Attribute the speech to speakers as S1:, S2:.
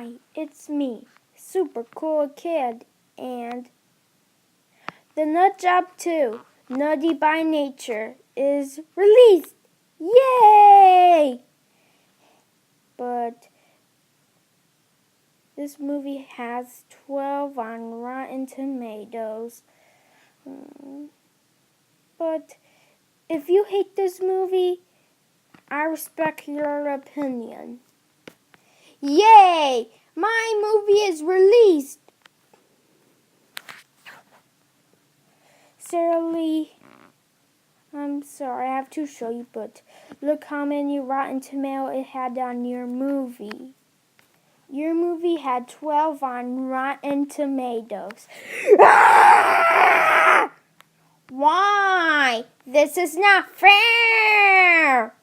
S1: Hi, it's me, super cool kid, and the Nut Job 2, Nutty by Nature, is released. Yay! But this movie has 12 on Rotten Tomatoes. But if you hate this movie, I respect your opinion. Yay! My movie is released! Sarah Lee, I'm sorry, I have to show you, but look how many Rotten Tomatoes it had on your movie. Your movie had 12 on Rotten Tomatoes. Ah! Why? This is not fair!